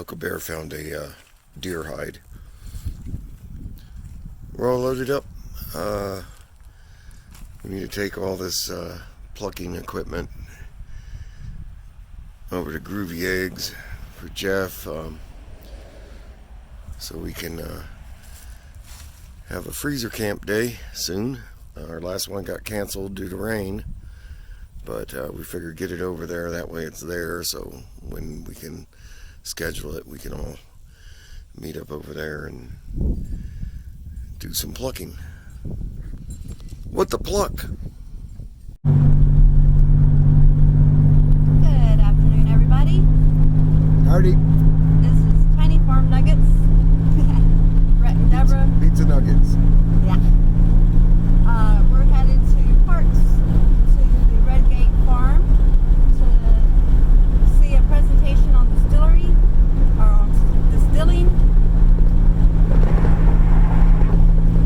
Huckleberry found a deer hide. We're all loaded up. We need to take all this plucking equipment over to Groovy Eggs for Jeff, so we can have a freezer camp day soon. Our last one got canceled due to rain, but we figured get it over there, that way it's there, so when we can schedule it we can all meet up over there and do some plucking. What the pluck? Good afternoon, everybody. Howdy. This is Tiny Farm Nuggets. Brett and Deborah. Pizza nuggets. Yeah. We're headed to Parks, to the Redgate Farm, to see a presentation on distillery, or on distilling.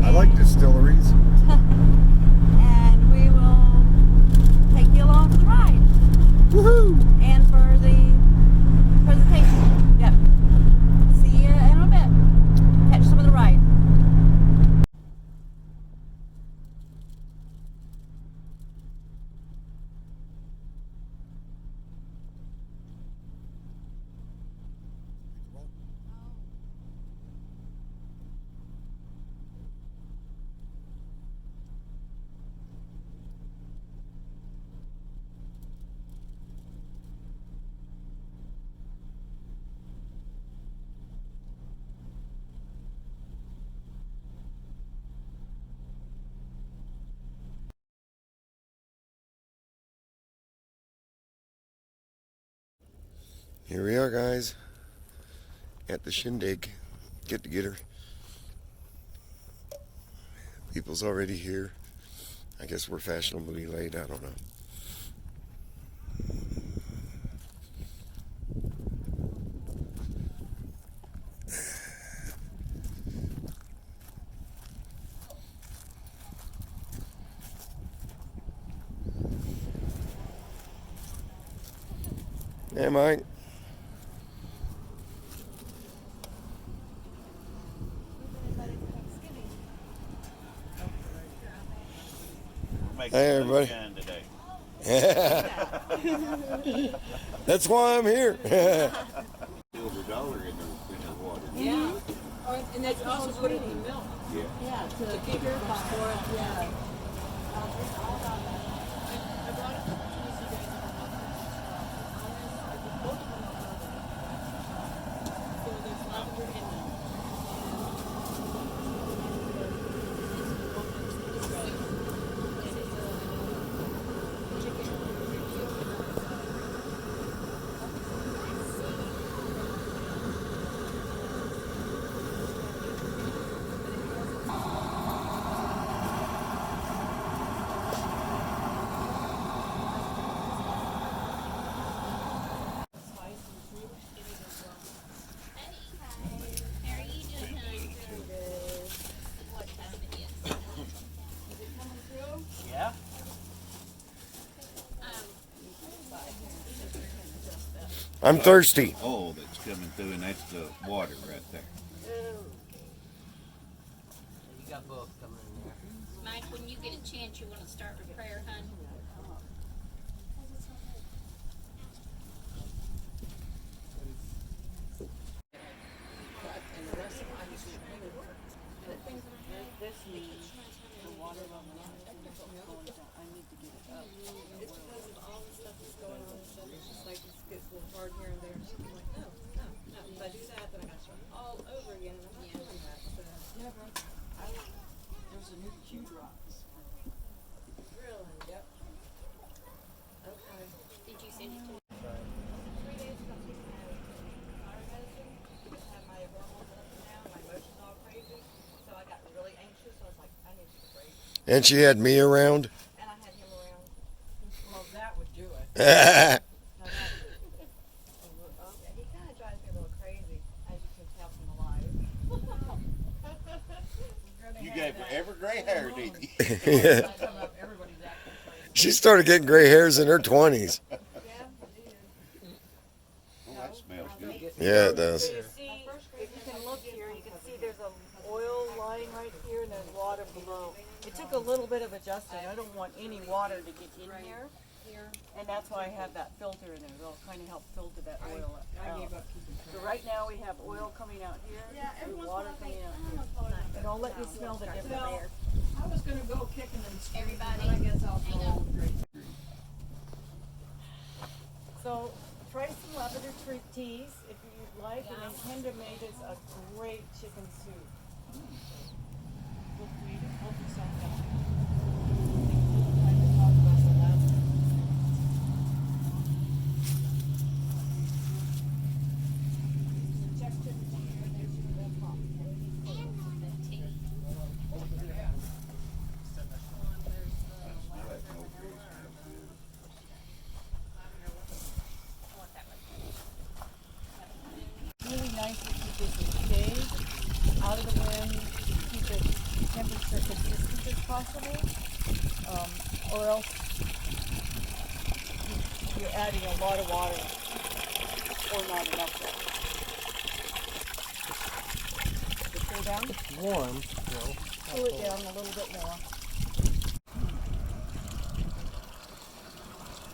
I like distilleries. And we will take you along for the ride. Woohoo! And for the presentation. Yep. See you in a bit. Catch some of the ride. Here we are, guys, at the shindig get together. People's already here. I guess we're fashionably late, I don't know. Hey, Mike. Hey, everybody. That's why I'm here. Silver dollar in the water. Yeah. And that's also put it in milk. Yeah. Yeah, to keep your before it. Yeah. I'm thirsty. Oh, that's coming through, and that's the water right there. You got both coming in there. Mike, when you get a chance, you want to start with prayer, hun? And the rest of them, I just this needs the water on the line. I need to get it up. It's because of all the stuff that's going on and stuff. It's just like it gets a little hard here and there. She's like, no. If I do that, then I got to start all over again. And I'm not doing that. So, never. There's a new Q drops. Really? Yep. Okay. Did you send it to me? 3 days ago, I had medicine. I have my hormones up and down. My emotions all crazy. So I got really anxious. I was like, I need to take a break. And she had me around. And I had him around. Well, that would do it. Yeah. He kind of drives me a little crazy, as you can tell from the live. You gave her every gray hair, didn't you? Everybody's acting crazy. She started getting gray hairs in her 20s. Yeah, it is. Oh, that smells good. Yeah, it does. You see, if you can look here, you can see there's a oil line right here and there's water below. It took a little bit of adjusting. I don't want any water to get in here. And that's why I have that filter in there. It'll kind of help filter that oil out. So right now we have oil coming out here and water coming out here. And I'll let you smell the difference. I was gonna go kicking and screaming, but Everybody, I guess I'll hang go. on. So try some lavender teas if you'd like. And then tender made is a great chicken soup. Feel free to help yourself out. Time to talk about the lavender. Check to the tea, there's your pop. Really nice to keep this in shade, out of the wind, keep it temperature consistent as possible, or else you're adding a lot of water or not enough water. Cool down? It's warm, you know. Cool it down a little bit more.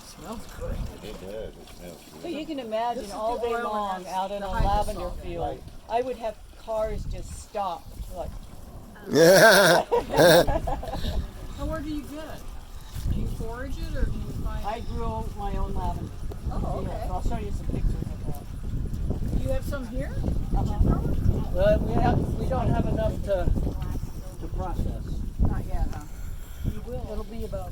Smells good. It does, it smells So good. you can imagine This is all the day oil and long that's out in the a hydrosol, lavender field, right. I would have cars just stop, like, Yeah. So where do you get it? Do you forage it or do you find? I grow my own lavender. Oh, Yeah, okay. so I'll show you some pictures of that. Do you have some here? Well, we don't have enough to process. Not yet, huh? You will. It'll be about.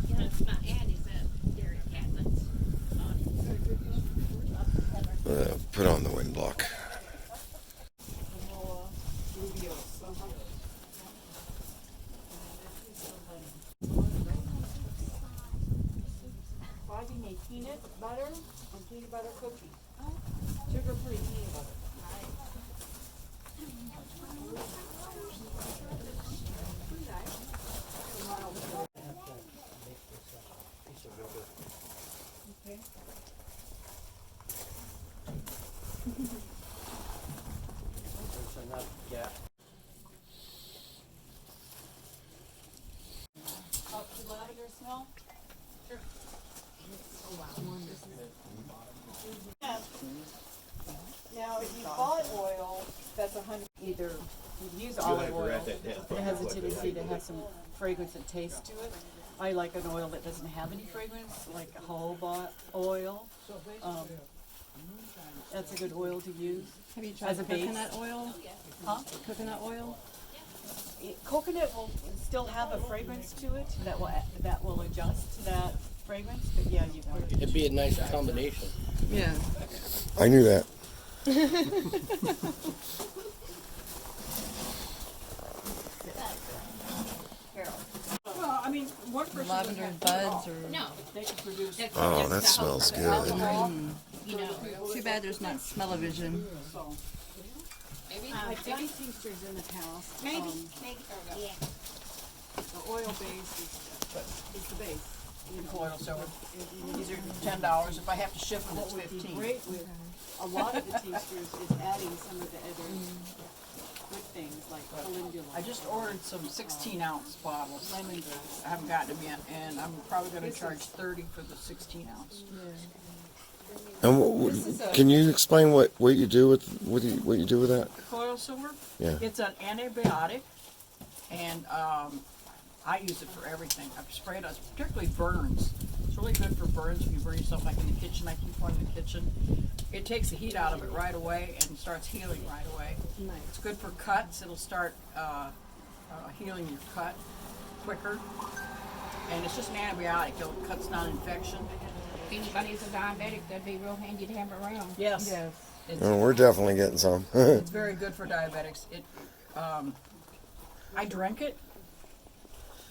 Yeah, my ad is up there at cabinets on it. Put on the wind block. Froggy made peanut butter and peanut butter cookies. Sugar-free peanut butter. Okay. There's enough gap. Up to lavender smell? Sure. Now, if you bought oil, that's 100, either you use You'll olive have to oil. write that down. It has a tendency to have some fragrance and taste to it. I like an oil that doesn't have any fragrance, like a jojoba oil. That's a good oil to use. Have you As a base. coconut oil? Huh? Coconut oil? Coconut will still have a fragrance to it that will adjust to that fragrance, but yeah, you put it. It'd be a nice combination. Yeah. I knew that. Well, I mean, one person. Lavender buds or No. They can produce. Oh, that smells good. You know, too bad there's not smell-o-vision. maybe. I've done tinctures in the past. Maybe. Yeah. The oil base is the base. Oil silver. These are $10. If I have to ship them, it's What would be 15. great with a lot of the tinctures is adding some of the other good things like calendula. I just ordered some 16-ounce bottles. Lemongrass. I haven't gotten them yet, and I'm probably going to charge $30 for the 16-ounce. And can you explain what you do with what you do with that? Coil silver? Yeah. It's an antibiotic, and I use it for everything. I've sprayed it, particularly burns. It's really good for burns if you burn yourself like in the kitchen. I keep one in the kitchen. It takes the heat out of it right away and starts healing right away. It's good for cuts. It'll start healing your cut quicker. And it's just an antibiotic. It cuts down infection. If anybody's a diabetic, that'd be real handy to have around. Yes. Yes. It's, Oh, we're definitely getting some. it's very good for diabetics. It, I drink it.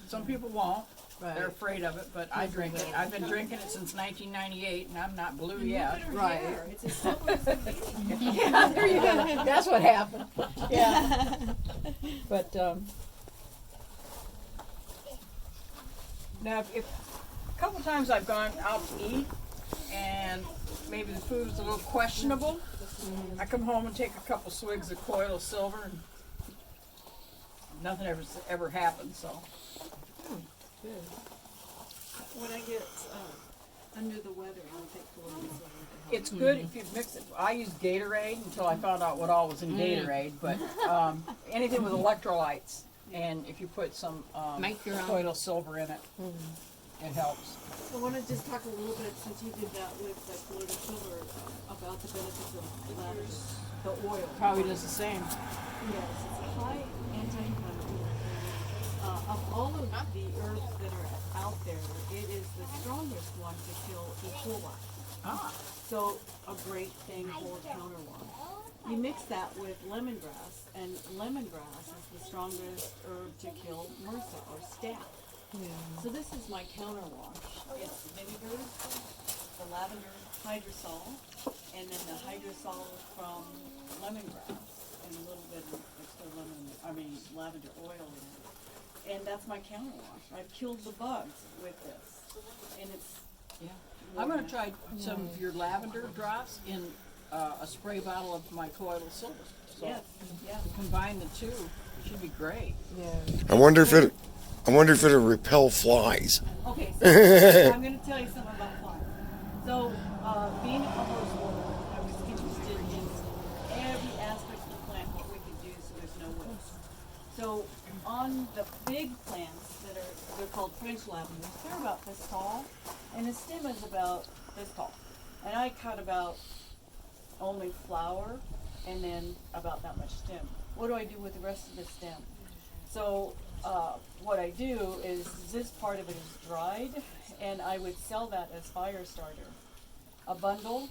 Some people won't. They're afraid of it, but I drink it. I've been drinking it since 1998, and I'm not blue yet. Right. It's as simple as a meeting. Yeah, there you go. That's what happened. Yeah. But now, if a couple times I've gone out to eat, and maybe the food's a little questionable, I come home and take a couple swigs of coil of silver, and nothing ever happens. So. When I get under the weather, I'll take colloidal silver to help. It's good if you mix it. I used Gatorade until I found out what all was in Gatorade, but anything with electrolytes, and if you put some Make your own. colloidal silver in it, it helps. I want to just talk a little bit, since you did that with the colloidal silver, about the benefits of lavender. The oil. Probably does the same. Yes, it's a high anti-inflammatory. Of all of the herbs that are out there, it is the strongest one to kill E. coli. Ah, So a great thing for counterwash. You mix that with lemongrass, and lemongrass is the strongest herb to kill MRSA or staph. So this is my counterwash. It's vinegar, the lavender hydrosol, and then the hydrosol from lemongrass, and a little bit of extra lavender oil in it. And that's my counterwash. I've killed the bugs with this, and it's yeah. I'm gonna try some of your lavender drops in a spray bottle of my colloidal silver. So yes, yeah. combine the two, it should be great. I wonder if it'll repel flies. Okay, so I'm going to tell you something about flies. So, being a herbalist, I was interested in every aspect of the plant, what we could do so there's no waste. So, on the big plants they're called French lavenders, they're about this tall, and the stem is about this tall. And I cut about only flower, and then about that much stem. What do I do with the rest of the stem? So, what I do is this part of it is dried, and I would sell that as fire starter. A bundle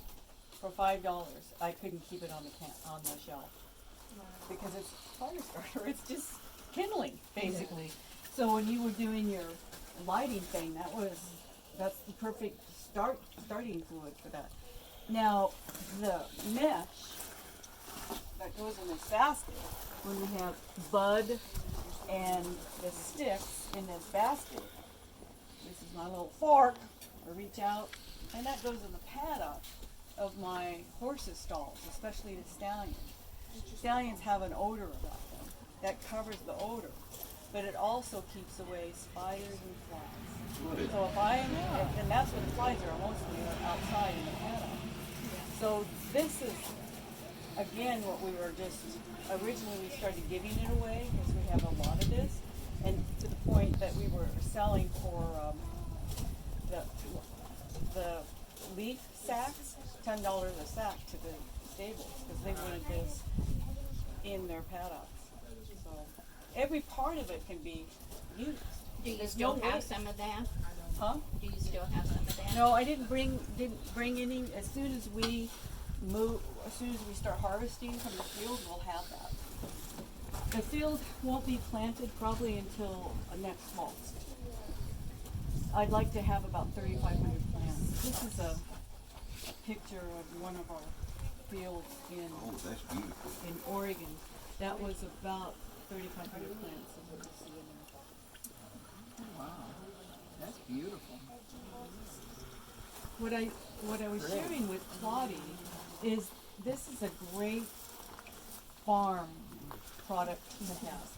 for $5. I couldn't keep it on the shelf because it's fire starter. It's just kindling, basically. So when you were doing your lighting thing, that's the perfect starting fluid for that. Now the mesh that goes in this basket, when we have bud and the sticks in this basket, this is my little fork. I reach out, and that goes in the paddock of my horses' stalls, especially the stallions. Stallions have an odor about them that covers the odor, but it also keeps away spiders and flies. So if and that's where the flies are mostly outside in the paddock. So this is, again, what we were just, originally we started giving it away because we have a lot of this, and to the point that we were selling for the leaf sacks, $10 a sack to the stables because they wanted this in their paddocks. So every part of it can be used. Do you There's still no have waste. some of that? Huh? Do you still have some of that? No, I didn't bring any. As soon as we start harvesting from the field, we'll have that. The field won't be planted probably until next fall. I'd like to have about 3,500 plants. This is a picture of one of our fields That's beautiful. in Oregon. That was about 3,500 plants. Is what you see in there. Wow, that's beautiful. What I was sharing with Claudie is this is a great farm product to have.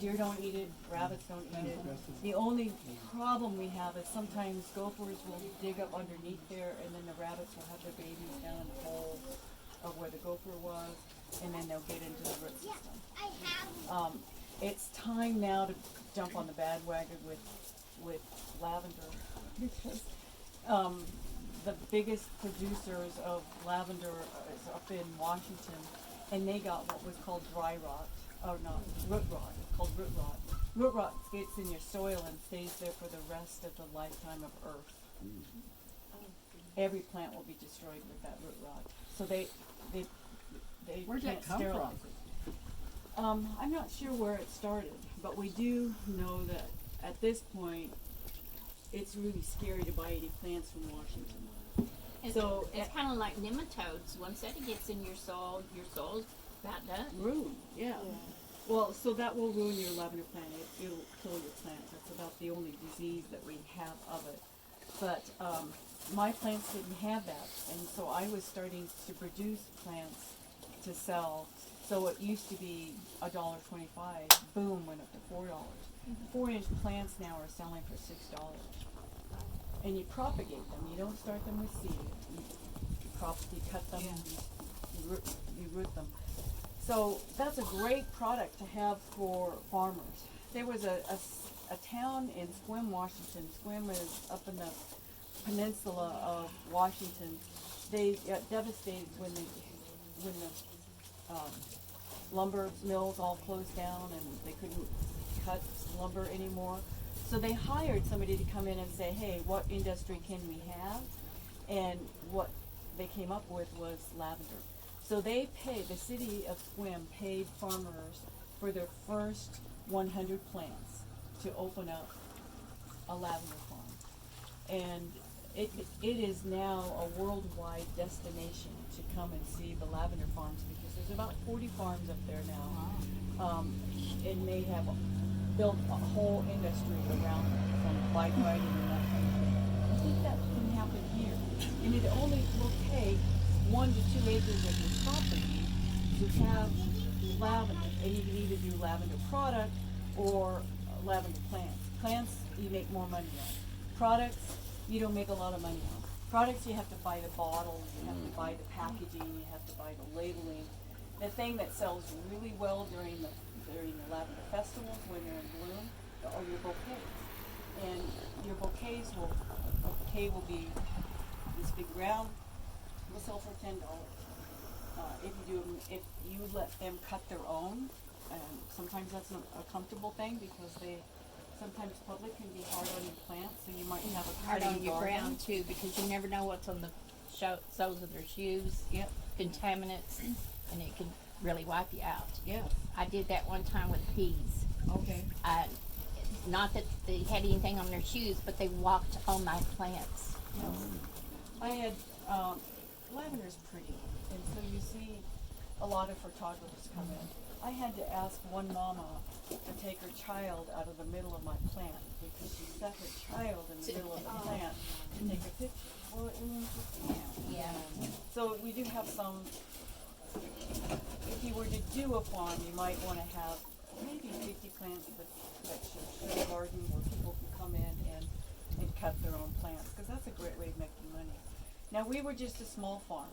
Deer don't eat it, rabbits don't eat it. The only problem we have is sometimes gophers will dig up underneath there, and then the rabbits will have their babies down in the hole of where the gopher was, and then they'll get into the root system. It's time now to jump on the bandwagon with lavender because the biggest producers of lavender is up in Washington, and they got what was called dry rot, or not, root rot, called root rot. Root rot gets in your soil and stays there for the rest of the lifetime of Earth. Every plant will be destroyed with that root rot. So they Where'd can't that come sterilize it. I'm not sure where it started, but we do know that at this point, it's really scary to buy any plants from Washington. It's, So, it's kind of like nematodes. Once that gets in your soul's about done. Ruin, yeah. Well, so that will ruin your lavender plant. It'll kill your plant. That's about the only disease that we have of it. But my plants didn't have that, and so I was starting to produce plants to sell. So it used to be $1.25. Boom, went up to $4. 4-inch plants now are selling for $6. And you propagate them. You don't start them with seed. You cut them. You root them. So that's a great product to have for farmers. There was a town in Sequim, Washington. Sequim is up in the peninsula of Washington. They got devastated when the lumber mills all closed down and they couldn't cut lumber anymore. So they hired somebody to come in and say, hey, what industry can we have? And what they came up with was lavender. So they paid, the city of Sequim paid farmers for their first 100 plants to open up a lavender farm. And it is now a worldwide destination to come and see the lavender farms, because there's about 40 farms up there now. And they have built a whole industry around it, from bike riding and that kind of thing. I think that can happen here. And it only will take 1 to 2 acres of your property to have lavender. And you can either do lavender product or lavender plants. Plants, you make more money on. Products, you don't make a lot of money on. Products, you have to buy the bottles, you have to buy the packaging, you have to buy the labeling. The thing that sells really well during the lavender festivals when they're in bloom are your bouquets. And your bouquets a bouquet will be this big round, will sell for $10. If you let them cut their own, sometimes that's a comfortable thing, because sometimes public can be hard on your plants, so you might have a Hard on cutting your garden. ground too, because you never know what's on the soles of their shoes. Yep. Contaminants, and it can really wipe you out. Yeah. I did that one time with peas. Okay. Not that they had anything on their shoes, but they walked on my plants. I had lavender's pretty, and so you see a lot of photographers come in. I had to ask one mama to take her child out of the middle of my plant, because she set her child in the middle of the plant to take a picture. Well, it was Yeah. So we do have some. If you were to do a farm, you might want to have maybe 50 plants that should a garden where people can come in and cut their own plants, because that's a great way of making money. Now, we were just a small farm,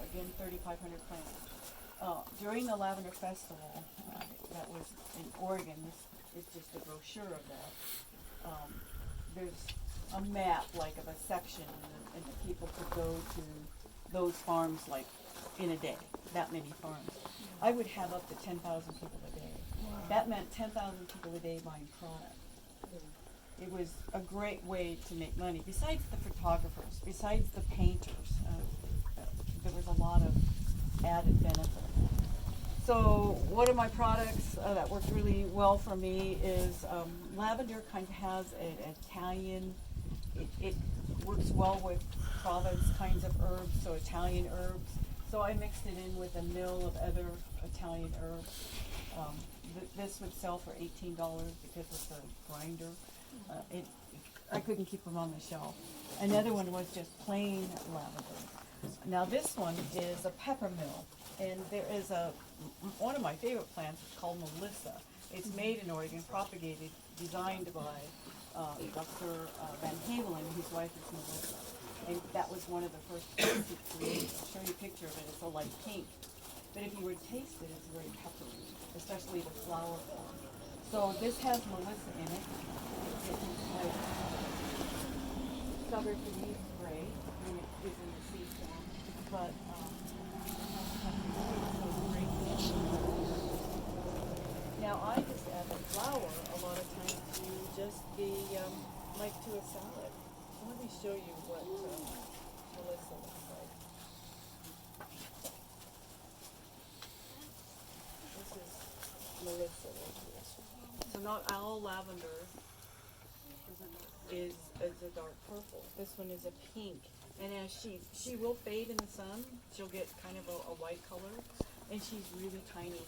again, 3,500 plants. During the Lavender Festival, that was in Oregon, this is just a brochure of that. There's a map, like, of a section, and the people could go to those farms, like, in a day, that many farms. I would have up to 10,000 people a day. That meant 10,000 people a day buying product. It was a great way to make money. Besides the photographers, besides the painters, there was a lot of added benefit. So one of my products that worked really well for me is lavender. Kind of has an Italian. It works well with Provence kinds of herbs, so Italian herbs. So I mixed it in with a mill of other Italian herbs. This would sell for $18 because it's a grinder. I couldn't keep them on the shelf. Another one was just plain lavender. Now this one is a pepper mill, and there is one of my favorite plants. It's called Melissa. It's made in Oregon, propagated, designed by Dr. Van Havelen, whose wife is Melissa. And that was one of the first plants he created. I'll show you a picture of it. It's a light pink. But if you were to taste it, it's very peppery, especially the flower form. So this has Melissa in it. It's covered in leaf spray when it is in the seed form. But now I just add the flour a lot of times to just like to a salad. So let me show you what Melissa looks like. This is Melissa right here. So not all lavender is in this. is a dark purple. This one is a pink. And as she will fade in the sun, she'll get kind of a white color, and she's really tiny.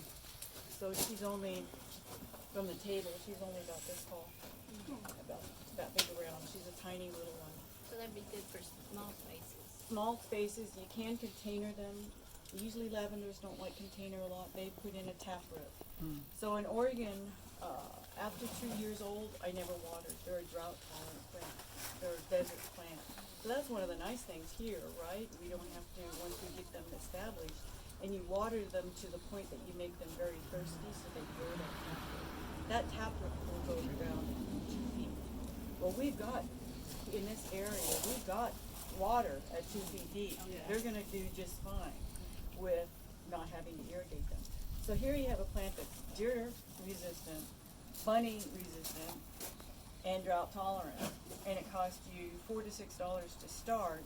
So she's only, from the table, she's only about this tall, about that big around. She's a tiny little one. So that'd be good for small spaces. Small spaces, you can container them. Usually lavenders don't like container a lot. They put in a taproot. So in Oregon, after 2 years old, I never watered. They're a drought tolerant plant. They're a desert plant. So that's one of the nice things here, right? We don't have to, once we get them established, and you water them to the point that you make them very thirsty, so they grow that taproot. That taproot will go down 2 feet. Well, we've got, in this area, we've got water at 2 feet deep. They're gonna do just fine with not having to irrigate them. So here you have a plant that's deer resistant, bunny resistant, and drought tolerant. And it costs you $4 to $6 to start,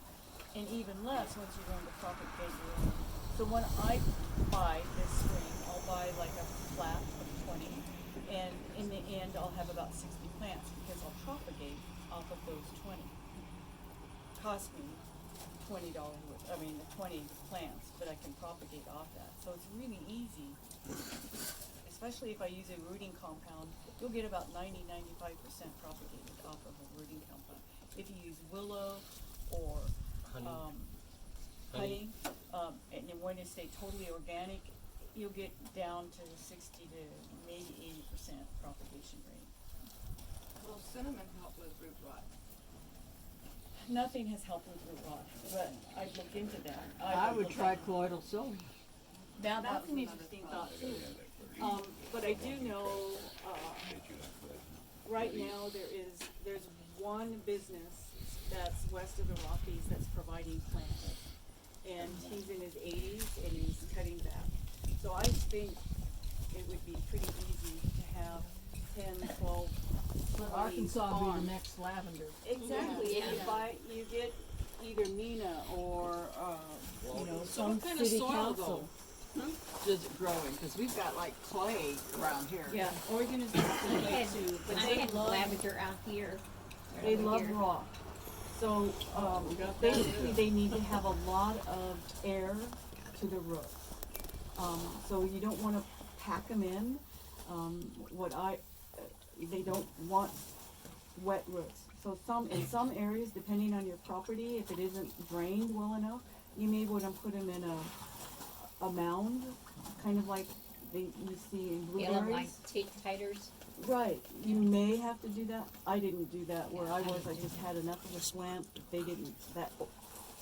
and even less once you're going to propagate your own. So when I buy this spring, I'll buy like a flat of 20, and in the end I'll have about 60 plants because I'll propagate off of those 20. Cost me $20 worth, I mean the 20 plants, but I can propagate off that. So it's really easy, especially if I use a rooting compound. You'll get about 90-95% propagated off of a rooting compound. If you use willow or honey, and you want to stay totally organic, you'll get down to 60 to maybe 80% propagation rate. Will cinnamon help with root rot? Nothing has helped with root rot, but I'd look into that. I would look try at- colloidal silver. Now that's an interesting thought too. But I do know, right now there's one business that's west of the Rockies that's providing plants. And he's in his 80s and he's cutting back. So I think it would be pretty easy to have 10, 12 Arkansas would be farms. the next lavender. Exactly. Yeah. You get either Nina or, So some what kind of city soil council. does it grow in? Because we've got like clay around here. Yeah, Oregon is the I way had, too, but I they had love, lavender out here. they over love here. rock. So, We got that basically too. they need to have a lot of air to the root. So you don't wanna pack them in. They don't want wet roots. So in some areas, depending on your property, if it isn't drained well enough, you may want to put them in a mound, kind of like you see in Yellow like blueberries. titers. Right, you may have to do that. I didn't do that where I was. I just had enough of a slant that that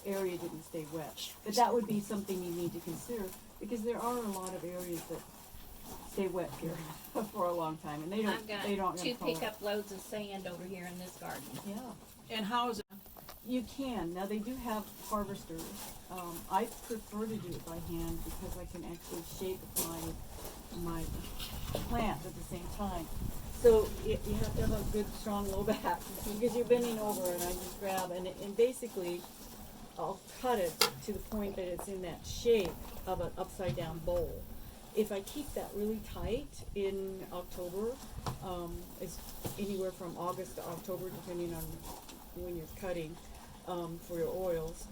area didn't stay wet. But that would be something you need to consider because there are a lot of areas that stay wet here for a long time, and they I've don't got gonna 2 tolerate. pickup loads of sand over here in this garden. Yeah. And how is it? You can. Now they do have harvesters. I prefer to do it by hand because I can actually shape my plant at the same time. So you have to have a good strong low back because you're bending over and I just grab and basically I'll cut it to the point that it's in that shape of an upside down bowl. If I keep that really tight in October, it's anywhere from August to October depending on when you're cutting for your oils.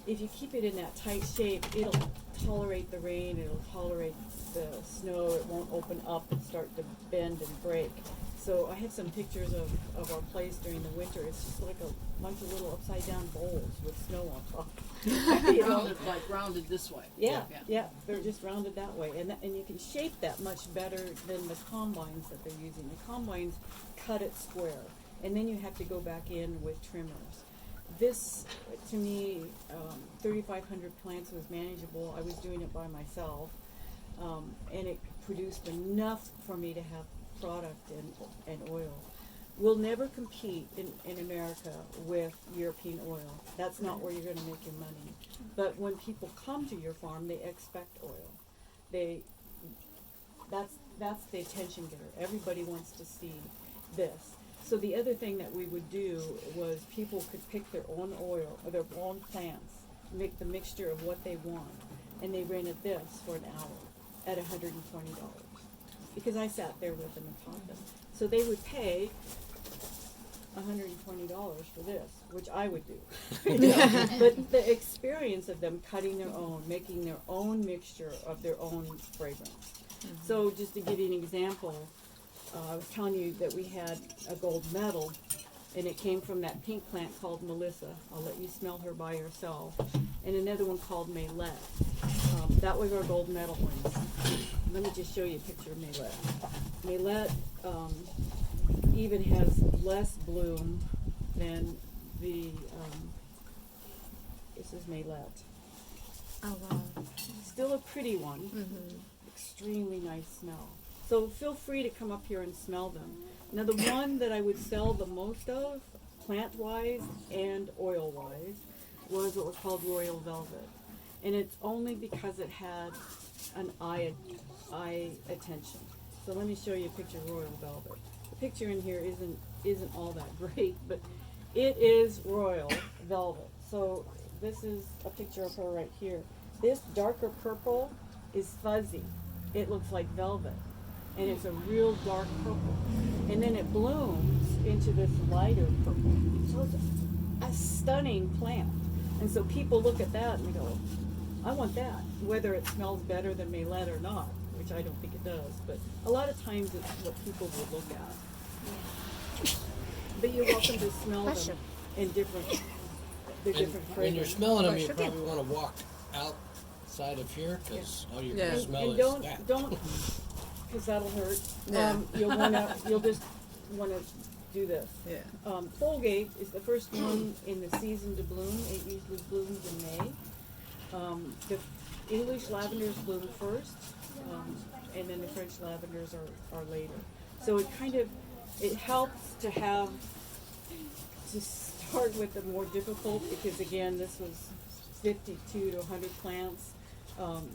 If you keep it in that tight shape, it'll tolerate the rain, it'll tolerate the snow, it won't open up and start to bend and break. So I have some pictures of our place during the winter. It's just like a bunch of little upside down bowls with snow on top. You know? Rounded, like rounded this way. Yeah, they're just rounded that way, and you can shape that much better than the combines that they're using. The combines cut it square, and then you have to go back in with trimmers. This, to me, 3,500 plants was manageable. I was doing it by myself, and it produced enough for me to have product and oil. We'll never compete in America with European oil. That's not where you're going to make your money. But when people come to your farm, they expect oil. That's the attention getter. Everybody wants to see this. So the other thing that we would do was people could pick their own oil or their own plants, make the mixture of what they want, and they rented this for an hour at $120. because I sat there with them and taught them. So they would pay $120 for this, which I would do. But the experience of them cutting their own, making their own mixture of their own fragrance. So just to give you an example, I was telling you that we had a gold medal, and it came from that pink plant called Melissa. I'll let you smell her by yourself. And another one called Maylette. That was our gold medal ones. Let me just show you a picture of Maylette. Maylette even has less bloom than the, this is Maylette. Oh, wow. Still a pretty one. Extremely nice smell. So feel free to come up here and smell them. Now the one that I would sell the most of, plant-wise and oil-wise, was what was called Royal Velvet. And it's only because it had an eye attention. So let me show you a picture of Royal Velvet. The picture in here isn't all that great, but it is Royal Velvet. So this is a picture of her right here. This darker purple is fuzzy. It looks like velvet. And it's a real dark purple. And then it blooms into this lighter purple. So it's a stunning plant. And so people look at that and they go, I want that, whether it smells better than Maylette or not, which I don't think it does. But a lot of times it's what people will look at. But you're welcome to smell them in different fragrances. When you're smelling them, you probably want to walk outside of here because all you're going to smell And is that. don't, because that'll hurt. Yeah. You'll just wanna do this. Yeah. Folgate is the first one in the season to bloom. It usually blooms in May. The English lavenders bloom first, and then the French lavenders are later. So it helps to start with the more difficult, because again, this was 52 to 100 plants.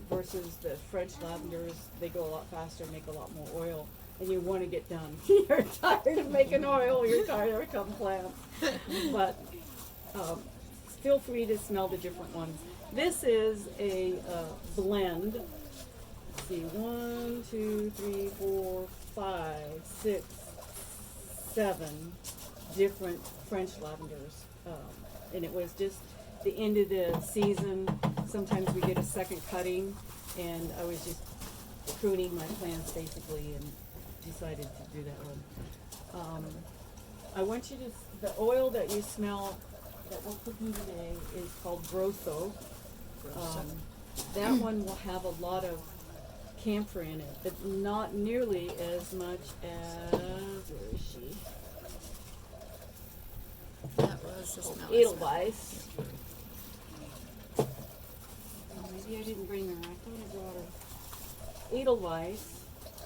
Versus the French lavenders, they go a lot faster, make a lot more oil, and you want to get done. You're tired of making oil, you're tired of cutting plants. But feel free to smell the different ones. This is a blend. Let's see, 1, 2, 3, 4, 5, 6, 7 different French lavenders. And it was just the end of the season. Sometimes we get a second cutting, and I was just pruning my plants basically and decided to do that one. I want you to, the oil that you smell that we're cooking today is called Grosso. That one will have a lot of camphor in it, but not nearly as much as, where is she? That was the smell. Edelweiss. Maybe I didn't bring her. I thought I brought her. Edelweiss.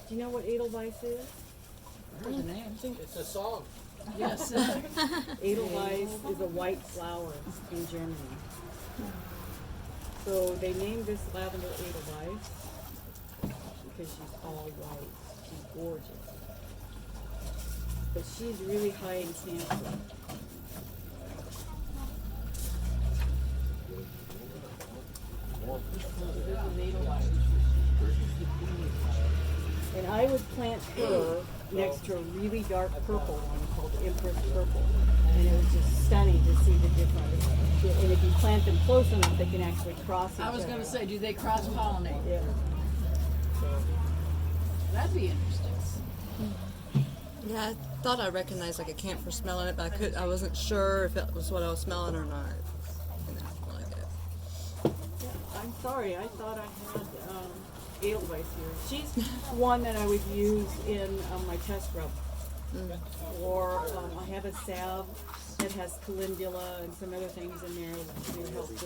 Do you know what Edelweiss is? It's a song. Yes. Edelweiss is a white flower in Germany. So they named this lavender Edelweiss because she's all white. She's gorgeous. But she's really high in camphor. And I would plant her next to a really dark purple one called Empress Purple. And it was just stunning to see the difference. And if you plant them close enough, they can actually cross each other. I was going to say, do they cross-pollinate? Yeah. That'd be interesting. Yeah, I thought I recognized like a camphor smell in it, but I wasn't sure if it was what I was smelling or not. And I smell like it. I'm sorry, I thought I had Edelweiss here. She's one that I would use in my chest rub. Or I have a salve that has calendula and some other things in there to help with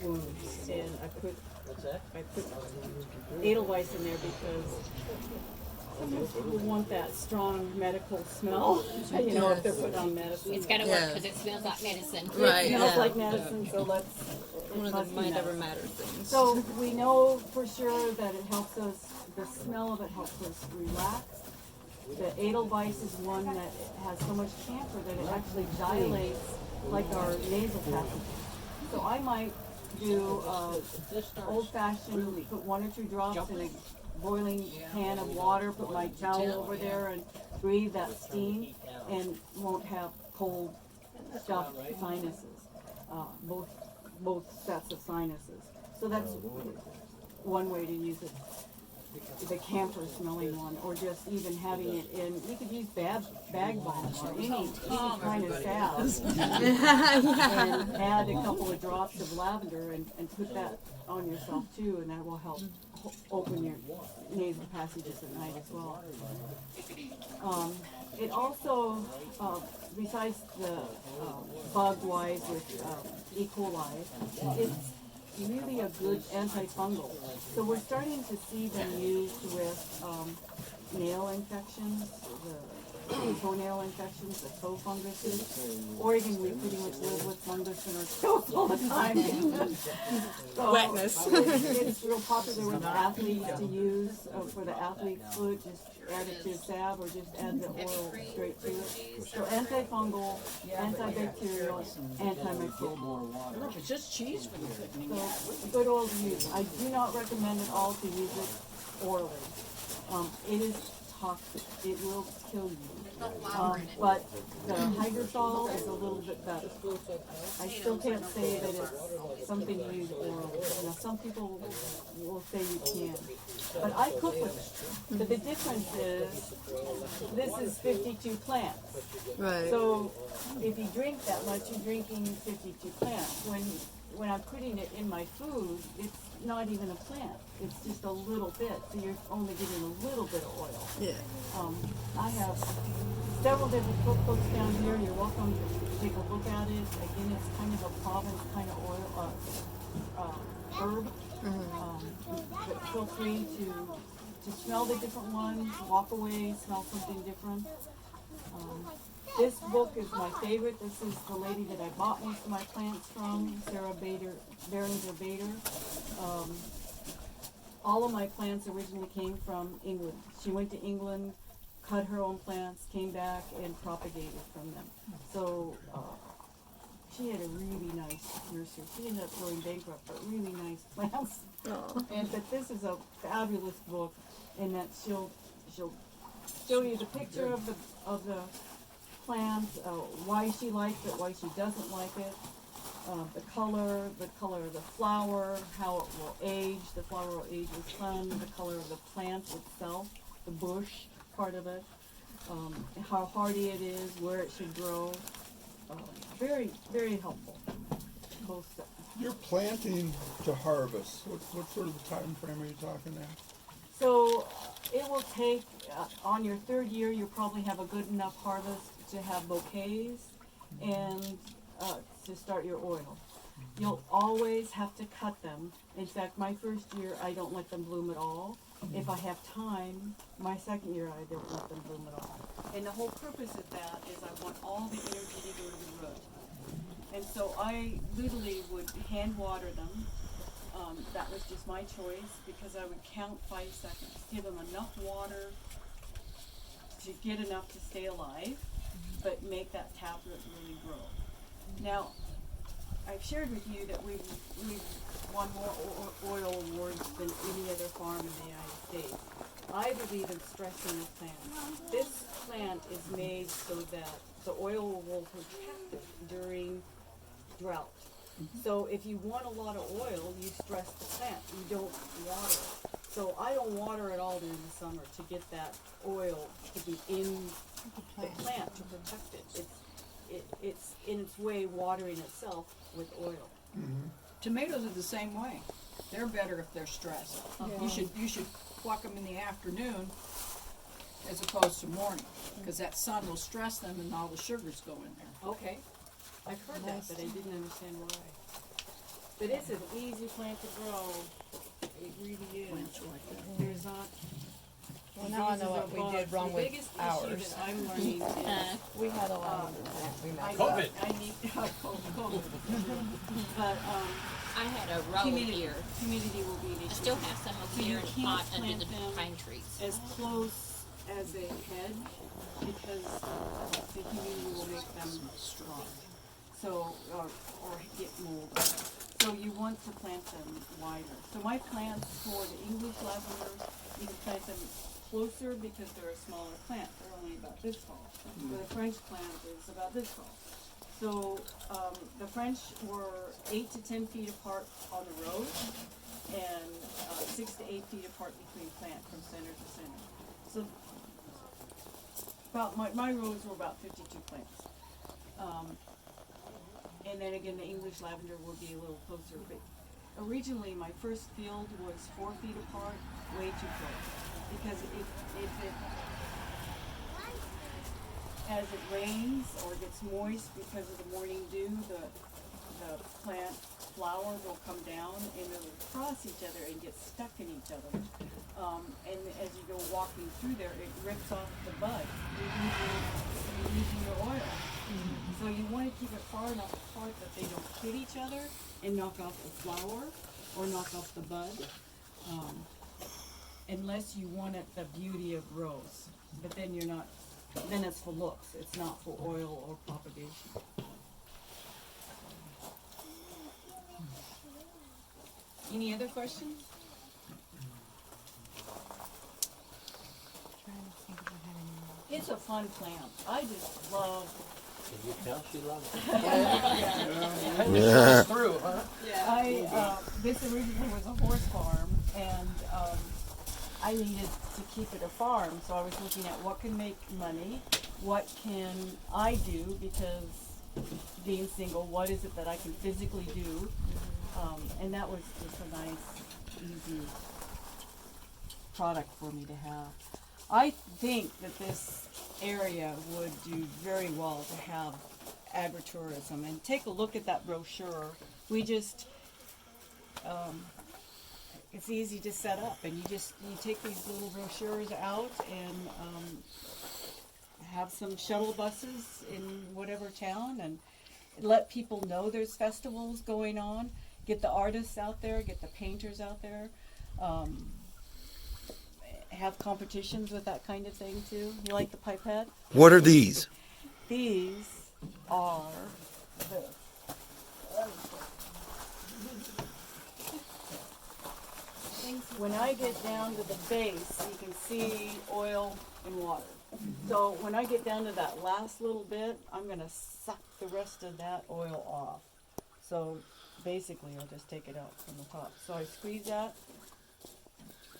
wounds. And I put Edelweiss in there because sometimes people want that strong medical smell. You know, if they're putting on medicine. It's gotta work because it smells like medicine. Right. It smells Yeah. like medicine, so let's. One of must the be mind over medicine. matter things. So we know for sure that it helps us, the smell of it helps us relax. The Edelweiss is one that has so much camphor that it actually dilates like our nasal passage. So I might do old fashioned, put 1 or 2 drops in a boiling pan of water, put my towel over there and breathe that steam and won't have cold stuffed sinuses, both sets of sinuses. So that's one way to use it. The camphor smelling one, or just even having it in, you could use bag balm or any kind of salve. And add a couple of drops of lavender and put that on yourself too, and that will help open your nasal passages at night as well. It also, besides the bug-wise with E. coli, it's really a good antifungal. So we're starting to see them used with nail infections, the toenail infections, the toe funguses. Oregon, we pretty much live with fungus in our toes all the time. So, Wetness. It's real popular with athletes to use for the athlete's foot. Just add it to a salve or just add the oil straight to it. So antifungal, antibacterial, antimicrobial. It's just cheese for the thickening. So good oil to use. I do not recommend at all to use it orally. It is toxic. It will kill you. But the hydrosol is a little bit better. I still can't say that it's something you use orally. Now, some people will say you can. But I cook with it. But the difference is, this is 52 plants. Right. So if you drink that much, you're drinking 52 plants. When I'm putting it in my food, it's not even a plant. It's just a little bit. So you're only getting a little bit of oil. Yeah. I have several different cookbooks down here. You're welcome to take a look at it. Again, it's kind of a Provence kind of oil, herb. But feel free to smell the different ones, walk away, smell something different. This book is my favorite. This is the lady that I bought most of my plants from, Sarah Bader. All of my plants originally came from England. She went to England, cut her own plants, came back, and propagated from them. So she had a really nice nursery. She ended up going bankrupt, but really nice plants. But this is a fabulous book, in that she'll show you the picture of the plant, why she likes it, why she doesn't like it, the color of the flower, how it will age. The flower will age with sun, the color of the plant itself, the bush part of it, how hardy it is, where it should grow. Very, very helpful. Both sides. You're planting to harvest. What sort of time frame are you talking there? So it will take, on your 3rd year, you'll probably have a good enough harvest to have bouquets and to start your oil. You'll always have to cut them. In fact, my 1st year, I don't let them bloom at all. If I have time, my 2nd year, I don't let them bloom at all. And the whole purpose of that is I want all the energy to go to the root. And so I literally would hand water them. That was just my choice, because I would count 5 seconds, give them enough water to get enough to stay alive, but make that taproot really grow. Now, I've shared with you that we've won more oil awards than any other farm in the United States. I believe in stressing the plant. This plant is made so that the oil will protect it during drought. So if you want a lot of oil, you stress the plant. You don't water it. So I don't water it all during the summer to get that oil to be in the plant to protect it. It's in its way watering itself with oil. Tomatoes are the same way. They're better if they're stressed. You should pluck them in the afternoon as opposed to morning, because that sun will stress them and all the sugars go in there. Okay. I've heard that, but I didn't understand why. But it's an easy plant to grow. It really is. There's not. Well, now I know what we did wrong with The biggest ours. issue that I'm learning is We had a lot of we messed COVID. up. I need COVID. But I had a row here. humidity will be an I issue. still have some up So you here in a can't pot under the plant them pine trees. as close as a hedge, because the humidity will make them strong. So or get mold. So you want to plant them wider. So my plants for the English lavender, you can plant them closer because they're a smaller plant. They're only about this tall. Where the French plant is about this tall. So the French were 8 to 10 feet apart on the rows, and 6 to 8 feet apart between plant from center to center. So about my rows were about 52 plants. And then again, the English lavender will be a little closer. But originally, my first field was 4 feet apart, way too close. Because if it, as it rains or gets moist because of the morning dew, the plant flower will come down and it'll cross each other and get stuck in each other. And as you go walking through there, it rips off the bud. You're losing your oil. So you want to keep it far enough apart that they don't hit each other and knock off the flower or knock off the bud. Unless you want it the beauty of rose. But then you're not, then it's for looks. It's not for oil or propagation. Any other questions? It's a fun plant. I just love. Can you tell she loves it? Yeah. Through, huh? This originally was a horse farm, and I needed to keep it a farm, so I was looking at what can make money, what can I do, because being single, what is it that I can physically do, and that was just a nice, easy product for me to have. I think that this area would do very well to have agritourism, and take a look at that brochure. We just, it's easy to set up, and you take these little brochures out and have some shuttle buses in whatever town and let people know there's festivals going on. Get the artists out there, get the painters out there. Have competitions with that kind of thing too. You like the pipette? What are these? These are the when I get down to the base, you can see oil and water. So when I get down to that last little bit, I'm going to suck the rest of that oil off. So basically, I'll just take it out from the top. So I squeeze that.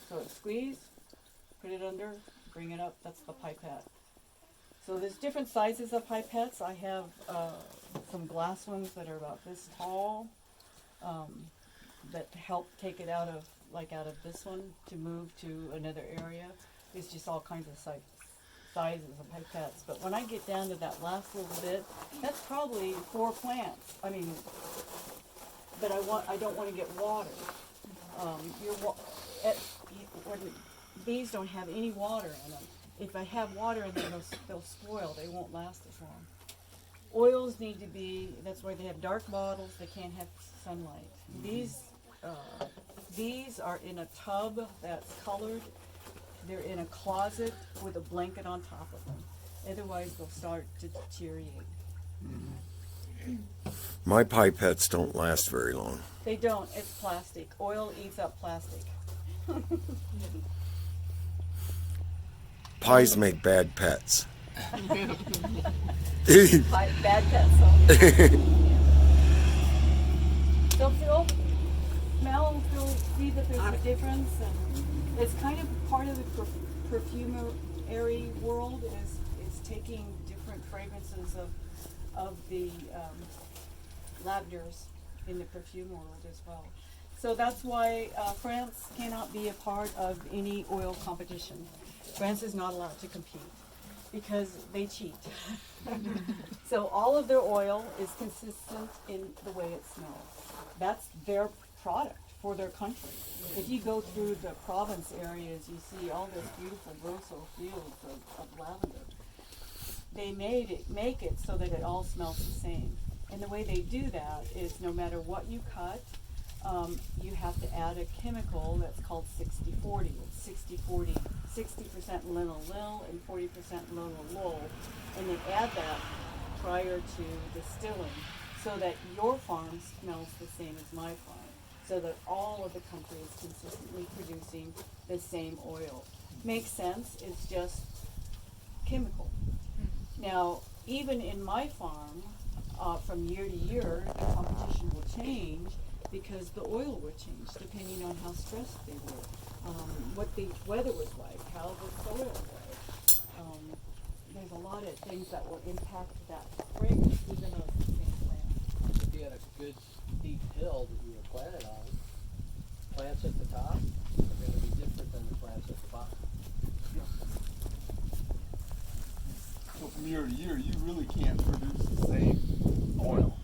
So it's squeezed, put it under, bring it up. That's the pipette. So there's different sizes of pipettes. I have some glass ones that are about this tall that help take it out of this one to move to another area. There's just all kinds of sizes of pipettes. But when I get down to that last little bit, that's probably 4 plants. I mean, but I don't want to get water. These don't have any water in them. If I have water in them, they'll spoil. They won't last as long. Oils need to be, that's why they have dark bottles. They can't have sunlight. These are in a tub that's colored. They're in a closet with a blanket on top of them. Otherwise, they'll start to deteriorate. My pipettes don't last very long. They don't. It's plastic. Oil eats up plastic. Pies make bad pets. Bad pets. They'll smell and see that there's a difference, and it's kind of part of the perfumery world is taking different fragrances of the lavenders in the perfume world as well. So that's why France cannot be a part of any oil competition. France is not allowed to compete because they cheat. So all of their oil is consistent in the way it smells. That's their product for their country. If you go through the province areas, you see all those beautiful brousseau fields of lavender. They make it so that it all smells the same. And the way they do that is no matter what you cut, you have to add a chemical that's called 60-40. It's 60-40, 60% linalool and 40% linalool. And they add that prior to distilling. so that your farm smells the same as my farm, so that all of the country is consistently producing the same oil. Makes sense, it's just chemical. Now, even in my farm, from year to year, the competition will change because the oil will change depending on how stressed they were, what the weather was like, how the soil was. There's a lot of things that will impact that fragrance, even though it's the same plant. If you had a good steep hill that you were planted on, plants at the top are going to be different than the plants at the bottom. So from year to year, you really can't produce the same oil.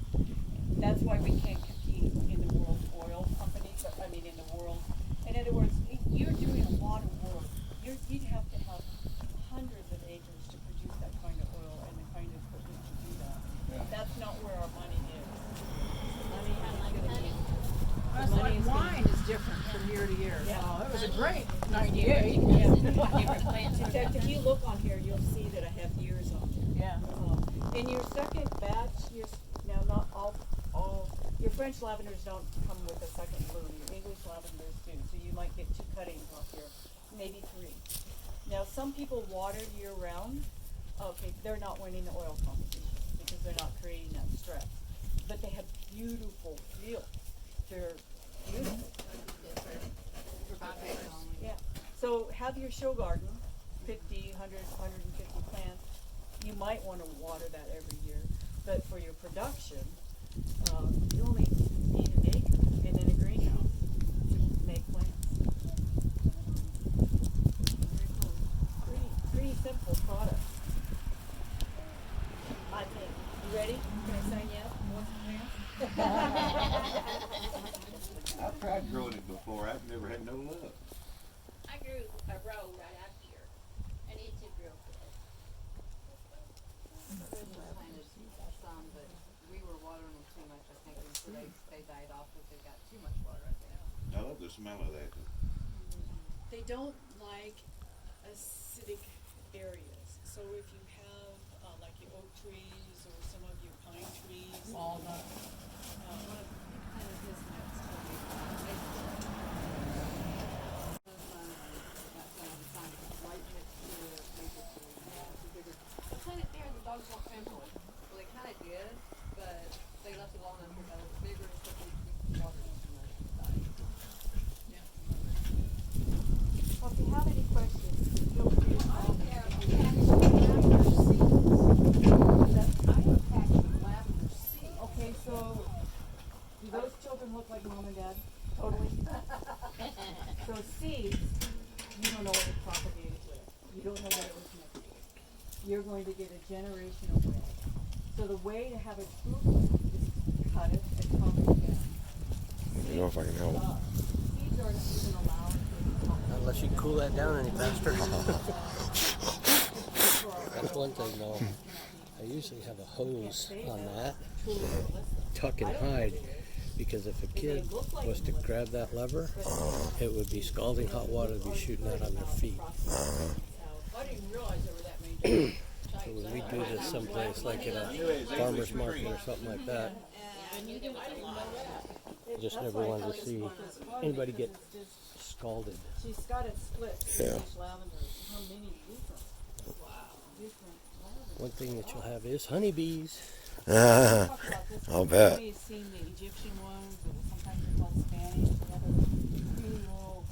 That's why we can't compete in the world oil companies, in the world. In other words, you're doing a lot of work. You'd have to have hundreds of acres to produce that kind of oil and the kind of equipment to do that. Yeah. That's not where our money is. Money I is like gonna honey. be. That's money like is gonna wine be- is different from year to year. Yeah. Oh, it was a great 98. Different plants. In fact, if you look on here, you'll see that I have years on there. Yeah. In your second batch, now not all, your French lavenders don't come with a second bloom. Your English lavenders do. So you might get 2 cuttings off here, maybe 3. Now some people water year round. Okay, they're not winning the oil competition because they're not creating that stress. But they have beautiful fields. They're beautiful. Yeah. So have your show garden, 50, 100, 150 plants. You might want to water that every year. But for your production, you only need an acre and then a greenhouse to make plants. Pretty simple product. I think. You ready? Can I sign yes? I've tried growing it before. I've never had no luck. I grew a row right out here, and it did real good. Planted some, but we were watering them too much, I think, and so they died off because they got too much water, I think. I love the smell of that. They don't like acidic areas. So if you have like your oak trees or some of your pine trees, All done. one of Kind of his notes told me I planted there and the dogs won't trample it. Well, they kind of did, but they left it long enough to go bigger and so we watered it too much. Well, if you have any questions, feel free to call me. Okay, so do those children look like mom and dad? Totally. So seeds, you don't know what it's propagated with. You don't know what it was mixed with. You're going to get a generational way. So the way to have it fruitful is to cut it and pump it down. Let me know if I can help. Seeds aren't even allowed to pump. Unless you cool that down any faster. That's one thing though. I usually have a hose on that, tuck and hide, because if a kid was to grab that lever, it would be scalding hot water to be shooting out on their feet. I didn't realize there were that many. So when we do this someplace like at a farmer's market or something like that, I just never wanted to see anybody get scalded. She's got it split. Yeah. Each lavender. How many different? Different lavenders. One thing that you'll have is honeybees. I'll bet. We've seen the Egyptian ones, or sometimes they're called Spanish, the other pretty little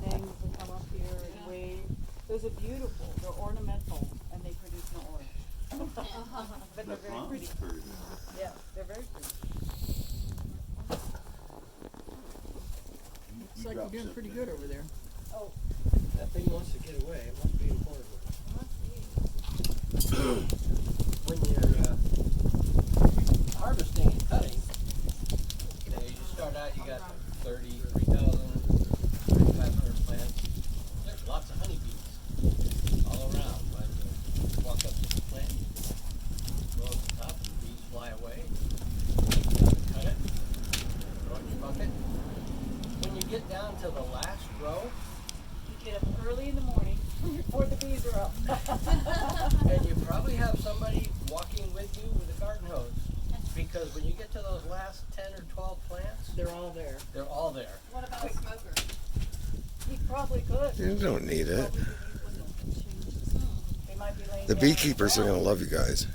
things that come up here and wave. Those are beautiful. They're ornamental, and they produce no oil. But they're very pretty. Yeah, they're very pretty. Looks like you're doing pretty good over there. That thing wants to get away. It must be important. When you're harvesting and cutting, you start out, you got 33,000, 3,500 plants. There's lots of honeybees all around. When you walk up to the plant, you go up the top, and the bees fly away. You cut it, throw it in your bucket. When you get down to the last row, You get up early in the morning before the bees are up. and you probably have somebody walking with you with a garden hose, Because when you get to those last 10 or 12 plants, They're all there. they're all there. What about a smoker? He probably could. You don't need it. He might be laying The down. beekeepers are gonna love you guys.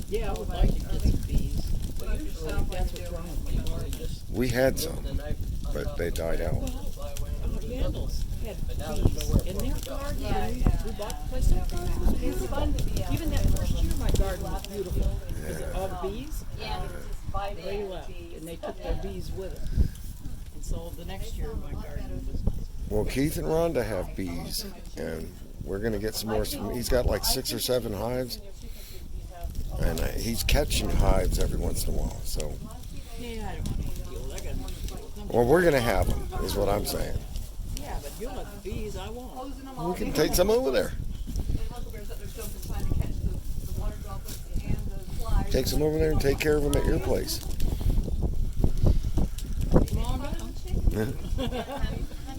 Yeah, I would like to get some bees. Well, usually That's what's wrong with my garden. just We had put some, the knife on but top they of the died out. plant and fly away and Our do another vandals one. had But now bees there's nowhere in for their them to go. garden. Yeah. We bought the place in garden. It's fun to be out Even there. that first year, my garden was beautiful. Yeah. All the bees, Yeah. they left, and they took their bees with it. And so the next year, my garden was. Well, Keith and Rhonda have bees, and we're gonna get some more. He's got like 6 or 7 hives, and he's catching hives every once in a while. So, Yeah, I don't want to deal with it. I got. well, we're gonna have them, is what I'm saying. Yeah, but you'll have the bees, I won't. Closing them all. We can take some over there. The huckleberries up there jumping, trying to catch the water droplets and the flies. Take some over there and take care of them at your place.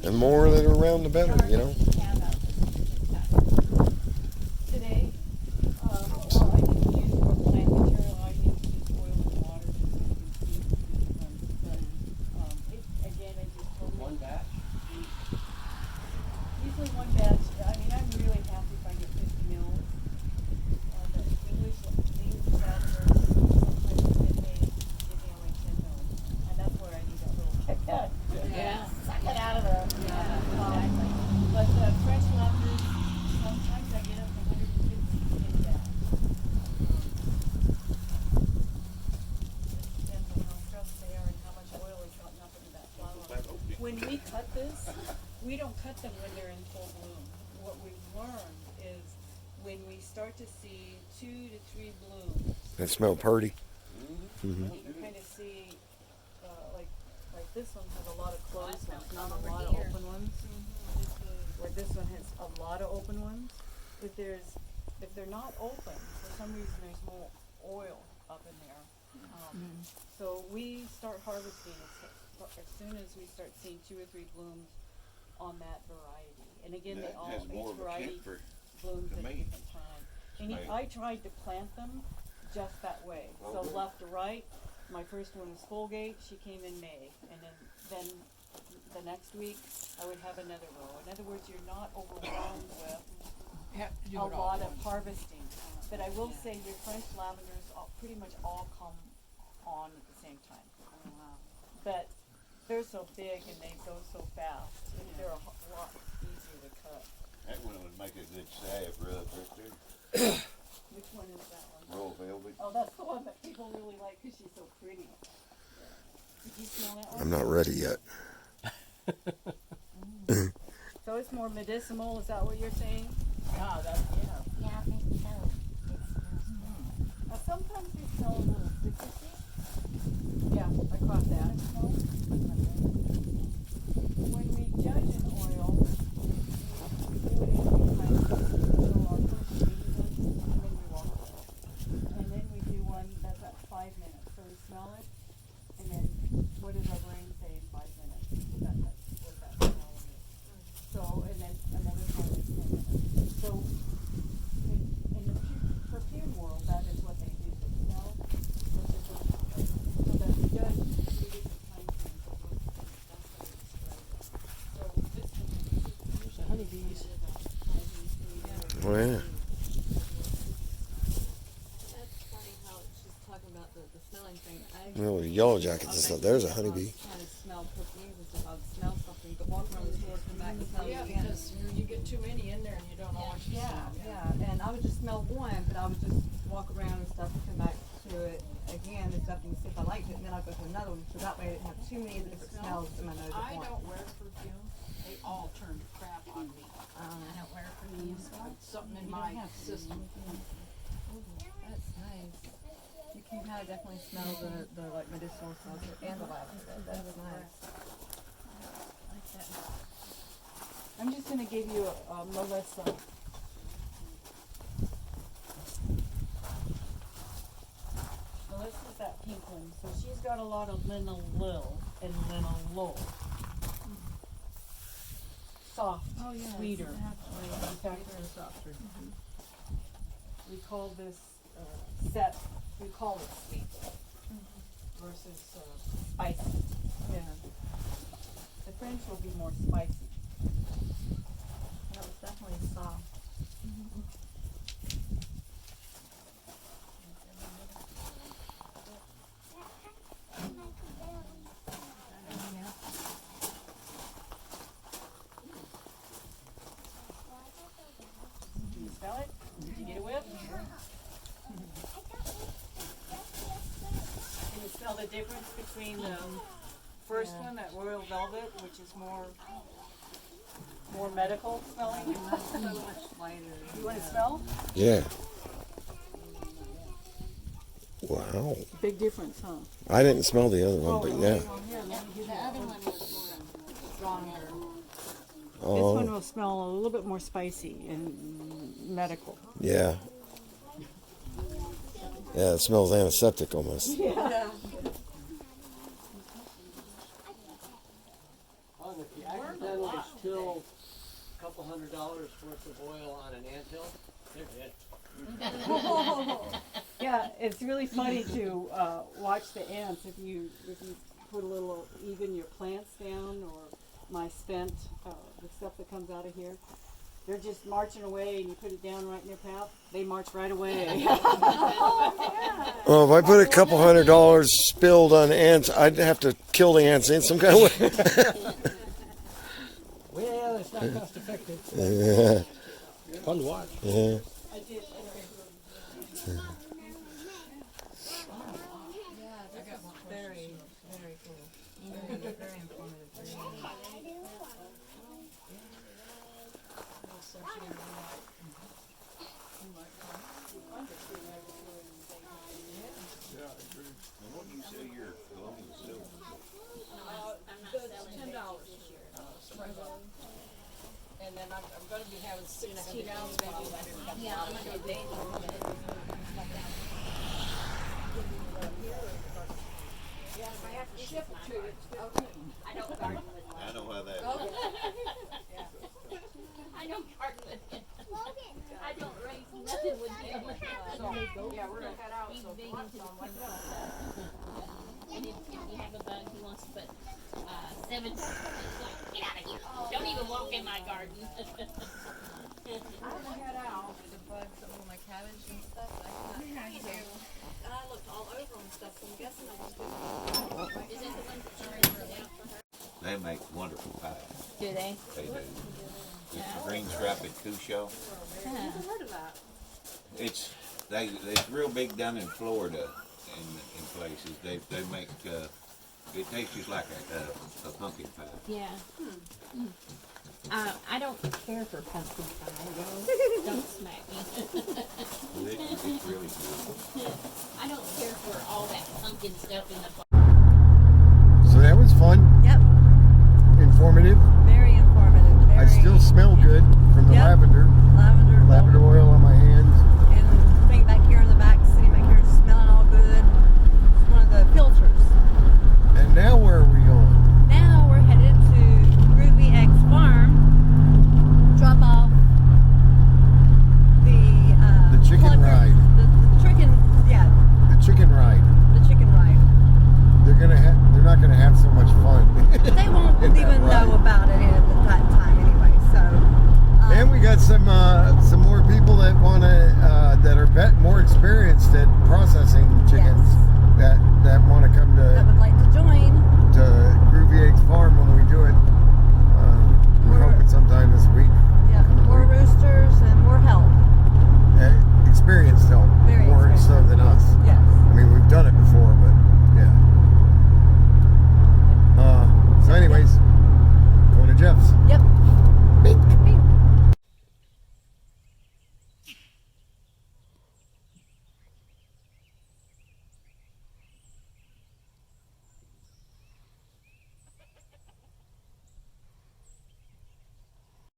And more that are around, the better, you know. Today, well, I didn't use for plant material, I used oil and water just so you can see the difference. But, again, I just told One batch. usually one batch, I mean, I'm really happy if I get 50 mils. The English travelers sometimes give me only 10 mils, and that's where I need that little kickback. Yeah. Suck it out of there. But French lavenders, sometimes I get up to 150 in that. Depends on how stressed they are and how much oil is gotten up into that flower. When we cut this, we don't cut them when they're in full bloom. What we've learned is when we start to see 2 to 3 blooms, They smell purty. you can kind of see, like this one has a lot of closed ones, not a lot of open ones. Where this one has a lot of open ones. If they're not open, for some reason there's more oil up in there. So we start harvesting as soon as we start seeing 2 or 3 blooms on that variety. And again, That has more each of a variety kick for blooms to at a me. different time. And Right. I tried to plant them just that way. So Okay. left to right. My first one was Colgate. She came in May, and then the next week I would have another row. In other words, you're not overwhelmed with Have to do a it all lot at of once. harvesting. But I will say your French lavenders pretty much all come on at the same time. But they're so big and they go so fast. They're a lot easier to cut. That one would make a good salve rub right there. Which one is that one? Royal velvet. Oh, that's the one that people really like because she's so pretty. Did you smell that one? I'm not ready yet. So it's more medicinal, is that what you're saying? Yeah, Yeah, I think so. It smells good. Now, sometimes they smell a little citrusy. Yeah, I caught that. When we judge an oil, we do it in 3 times. So our first we do this, and then we walk it. And then we do one that's at 5 minutes. So we smell it, and then what does our brain say in 5 minutes? What that smell is. So, and then another time is 10 minutes. So, in the perfume world, that is what they do. They smell versus what they spray. So that we judge 3 different time frames of what that's how they spray. So this one, There's the honeybees. Oh yeah. That's funny how she's talking about the smelling thing. Well, yellow jackets and stuff. There's a honeybee. Trying to smell perfumes and stuff. I would smell something, but walk around the store, come back and smell it Yeah, again. because you get too many in there and you don't know what you Yeah, smell. yeah, and I would just smell one, but I would just walk around and stuff and come back to it again and stuff and see if I liked it, and then I'd go to another one, so that way I didn't have too many of the different smells in my nose I at once. don't wear perfume. They all turn to crap on me. I don't wear perfume. Something in my system. That's nice. You can kind of definitely smell the like medicinal smells and the lavender. That's nice. I'm just gonna give you a Melissa. Melissa's that pink one, so she's got a lot of linalool and linalool. Soft, sweeter. In fact, we call this set, we call it sweet versus spicy. Yeah. The French will be more spicy. That was definitely soft. Can you smell it? Did you get a whiff? Can you smell the difference between the first one, that royal velvet, which is more medical smelling? So much lighter. You want to smell? Yeah. Wow. Big difference, huh? I didn't smell the other one, but yeah. The other one was more stronger. This one Oh, will smell a little bit more spicy and medical. yeah. Yeah, it smells antiseptic almost. Yeah. Well, if you accidentally spill a couple $100 worth of oil on an anthill, they're dead. Yeah, it's really funny to watch the ants if you put a little, even your plants down or my spent, the stuff that comes out of here. They're just marching away and you put it down right in their path, they march right away. Well, if I put a couple $100 spilled on ants, I'd have to kill the ants in some kind of way. Well, it's not cost effective. Yeah. Fun to watch. Yeah. I did. Very, very cool. Very informative. And what do you sell your gold and silver? And then I'm going to be having 16 ounce bottles. Yeah, I'm gonna do I have to ship it to you. I don't garden with mine. I know how that I don't garden with him. I don't raise nothing with him. Yeah, we're gonna head out, He's so. big into the chemical stuff. And if you have a bug, he wants to put 7. He's like, get out of here! Don't even walk in my garden. I'm gonna head out. The bugs on my cabbage and stuff. I cannot. And I looked all over and stuff, so I'm guessing I was doing. Is that the one that you're bringing out for her? They make wonderful pies. Do they? They do. It's the green striped cusho. Never heard of that. It's real big down in Florida in places. They make it tastes just like a pumpkin pie. Yeah. I don't care for pumpkin pie. Don't smack me. It's really good. I don't care for all that pumpkin stuff in the. So that was fun, Yep, informative. very informative. Very I still smell good from the Yep. lavender oil on my hands. And being back here in the back, sitting back here, smelling all good. It's one of the filters. And now where are we going? Now we're headed to Groovy Eggs Farm. Drop off the chicken plug- ride. The chicken, yeah, The chicken ride. the chicken ride. They're not gonna have so much fun. They won't in that even ride. know about it at that time anyway. So. And we got some more people that that are more experienced at processing chickens that want to come that to would like to join. Groovy Eggs Farm when we do it.